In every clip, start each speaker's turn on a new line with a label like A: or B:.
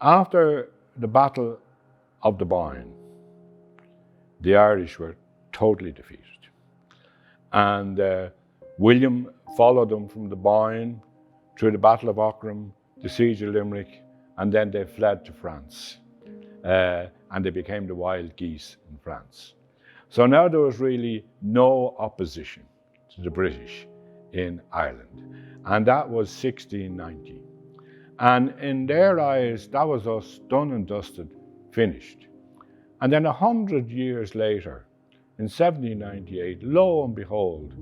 A: After the Battle of the Boyne, the Irish were totally defeated. And William followed them from the Boyne through the Battle of Aughrim, the siege of Limerick, and then they fled to France. And they became the wild geese in France. So now there was really no opposition to the British in Ireland. And that was 1690. And in their eyes, that was us done and dusted, finished. And then 100 years later, in 1798, lo and behold,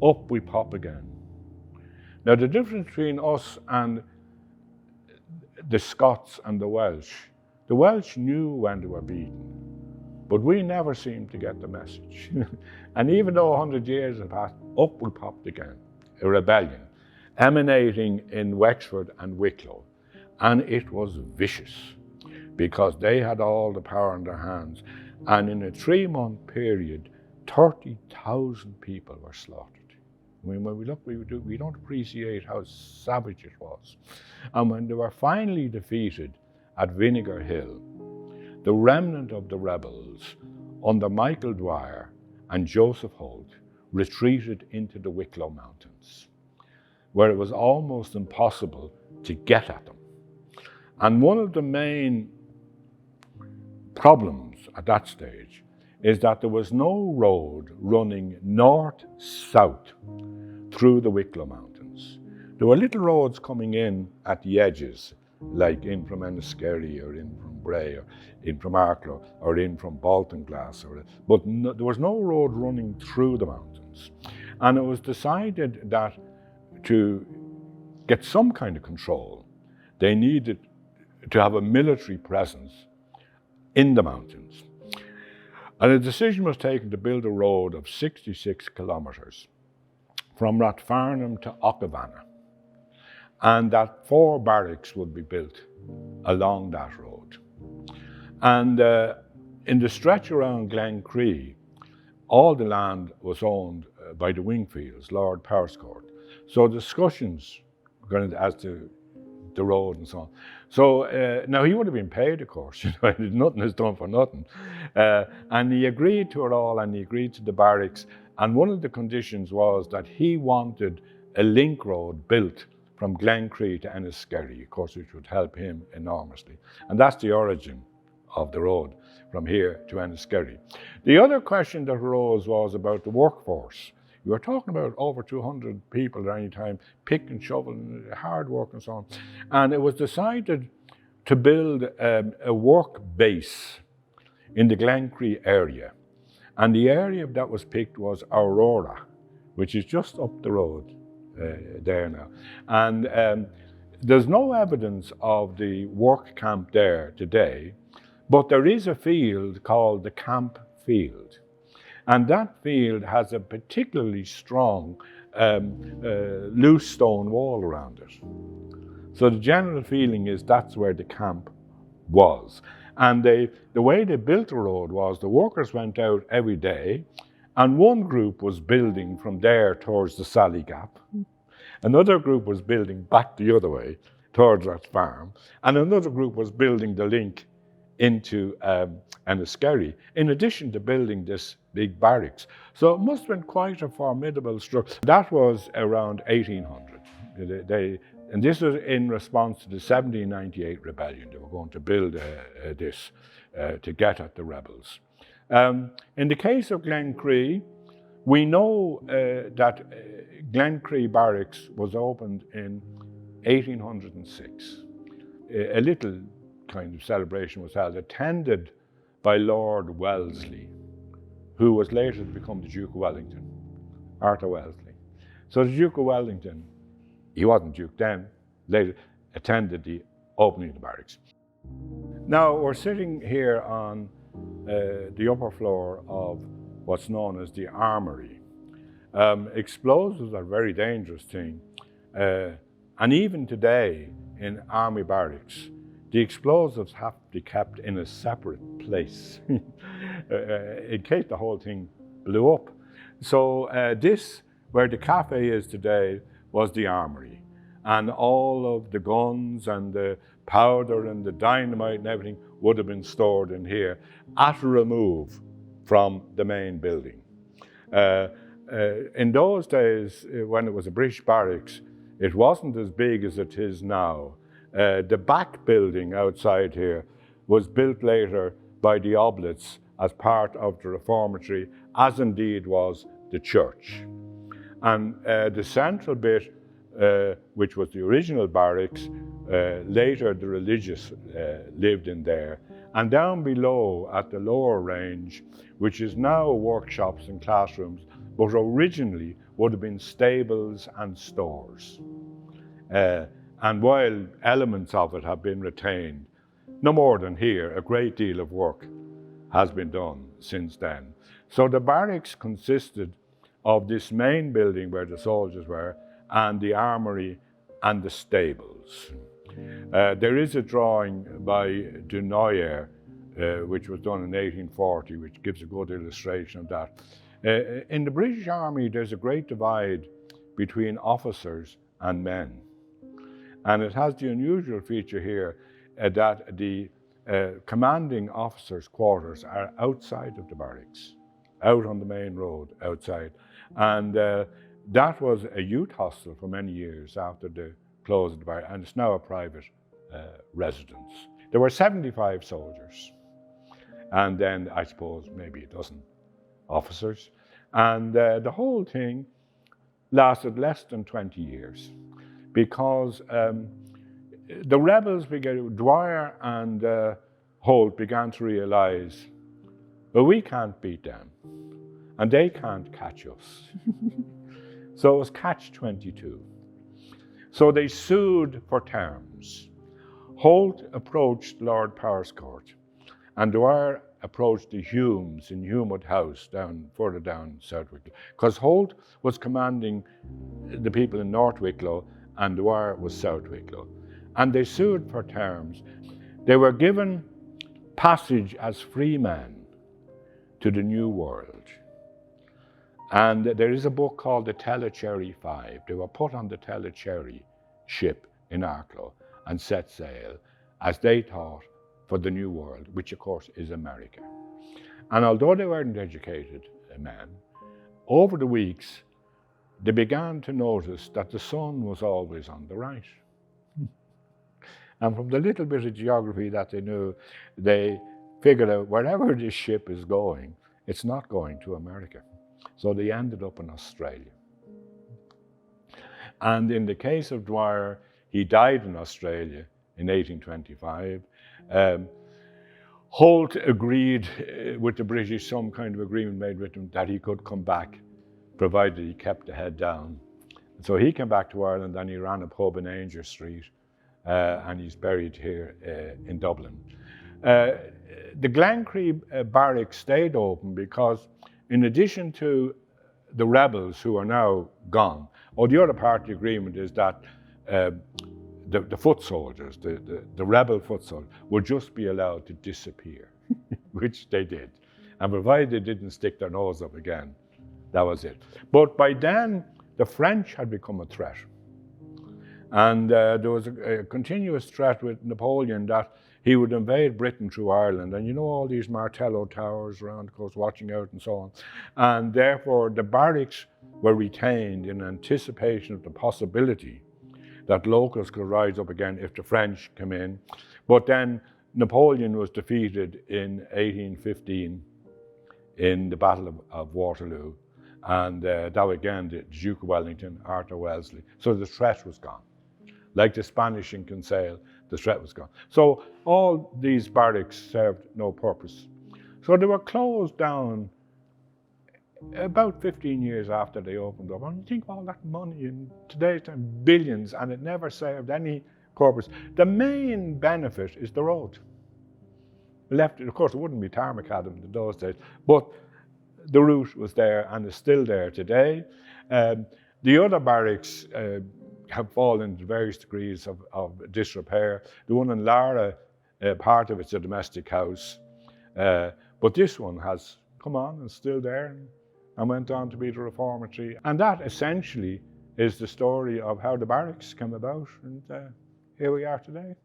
A: up we pop again. Now the difference between us and the Scots and the Welsh knew when they were beaten, but we never seemed to get the message. And even though 100 years had passed, up we popped again, a rebellion emanating in Wexford and Wicklow. And it was vicious because they had all the power in their hands. And in a 3-month period, 30,000 people were slaughtered. I mean, when we look, we don't appreciate how savage it was. And when they were finally defeated at Vinegar Hill, the remnant of the rebels under Michael Dwyer and Joseph Holt retreated into the Wicklow Mountains, where it was almost impossible to get at them. And one of the main problems at that stage is that there was no road running north-south through the Wicklow Mountains. There were little roads coming in at the edges, like in from Enniskerry or in from Bray or in from Arklow or in from Baltinglass, but no, there was no road running through the mountains. And it was decided that to get some kind of control, they needed to have a military presence in the mountains. And a decision was taken to build a road of 66 kilometres from Rathfarnham to Ockavana, and that 4 barracks would be built along that road. And in the stretch around Glencree, all the land was owned by the Wingfields, Lord Powerscourt. So discussions as to the road and so on. So now he would have been paid, of course, nothing is done for nothing. And he agreed to it all, and he agreed to the barracks. And one of the conditions was that he wanted a link road built from Glencree to Enniskerry, of course, which would help him enormously. And that's the origin of the road from here to Enniskerry. The other question that arose was about the workforce. You were talking about over 200 people at any time, pick and shovel, and hard work and so on. And it was decided to build a work base in the Glencree area. And the area that was picked was Aurora, which is just up the road there now. And there's no evidence of the work camp there today, but there is a field called the Camp Field. And that field has a particularly strong loose stone wall around it. So the general feeling is that's where the camp was. And the way they built the road was the workers went out every day, and one group was building from there towards the Sally Gap. Another group was building back the other way towards that farm, and another group was building the link into Enniskerry, in addition to building this big barracks. So it must have been quite a formidable structure. That was around 1800. And this was in response to the 1798 rebellion. They were going to build this to get at the rebels. In the case of Glencree, we know that Glencree Barracks was opened in 1806. A little kind of celebration was held, attended by Lord Wellesley, who was later to become the Duke of Wellington, Arthur Wellesley. So the Duke of Wellington, he wasn't Duke then, later attended the opening of the barracks. Now we're sitting here on the upper floor of what's known as the armory. Explosives are a very dangerous thing, and even today in army barracks, the explosives have to be kept in a separate place in case the whole thing blew up. So this, where the cafe is today, was the armory. And all of the guns and the powder and the dynamite and everything would have been stored in here at a remove from the main building. In those days, when it was a British barracks, it wasn't as big as it is now. The back building outside here was built later by the Oblates as part of the Reformatory, as indeed was the church. And the central bit, which was the original barracks, later the religious lived in there. And down below at the lower range, which is now workshops and classrooms, but originally would have been stables and stores. And while elements of it have been retained, no more than here, a great deal of work has been done since then. So the barracks consisted of this main building where the soldiers were, and the armory and the stables. There is a drawing by Dunoyer, which was done in 1840, which gives a good illustration of that. In the British Army, there's a great divide between officers and men. And it has the unusual feature here that the commanding officers' quarters are outside of the barracks, out on the main road outside. And that was a youth hostel for many years after the close of the barracks, and it's now a private residence. There were 75 soldiers, and then I suppose maybe a dozen officers. And the whole thing lasted less than 20 years because the rebels began, Dwyer and Holt began to realize, well, we can't beat them and they can't catch us. So it was catch-22. So they sued for terms. Holt approached Lord Powerscourt, and Dwyer approached the Humes in Humewood House further down South Wicklow, because Holt was commanding the people in North Wicklow and Dwyer was South Wicklow. And they sued for terms. They were given passage as free men to the New World. And there is a book called the Telecherry Five. They were put on the Telecherry ship in Arklow and set sail, as they thought, for the New World, which of course is America. And although they weren't educated men, over the weeks, they began to notice that the sun was always on the right. And from the little bit of geography that they knew, they figured out wherever this ship is going, it's not going to America. So they ended up in Australia. And in the case of Dwyer, he died in Australia in 1825. Holt agreed with the British, some kind of agreement made with him that he could come back, provided he kept the head down. So he came back to Ireland and he ran a pub in Ainger Street, and he's buried here in Dublin. The Glencree Barracks stayed open because, in addition to the rebels who are now gone, or the other part of the agreement is that the foot soldiers, the rebel foot soldiers, would just be allowed to disappear, which they did. And provided they didn't stick their nose up again, that was it. But by then, the French had become a threat. And there was a continuous threat with Napoleon that he would invade Britain through Ireland. And you know all these Martello towers around the coast watching out and so on. And therefore, the barracks were retained in anticipation of the possibility that locals could rise up again if the French came in. But then Napoleon was defeated in 1815 in the Battle of Waterloo. And that again, the Duke of Wellington, Arthur Wellesley. So the threat was gone. Like the Spanish in Kinsale, the threat was gone. So all these barracks served no purpose. So they were closed down about 15 years after they opened up. And you think of all that money in today's time, billions, and it never served any purpose. The main benefit is the road. Left, of course, it wouldn't be tarmac had them in those days, but the route was there and is still there today. The other barracks have fallen to various degrees of disrepair. The one in Lara, part of it's a domestic house, but this one has come on and still there and went on to be the Reformatory. And that essentially is the story of how the barracks came about, and here we are today.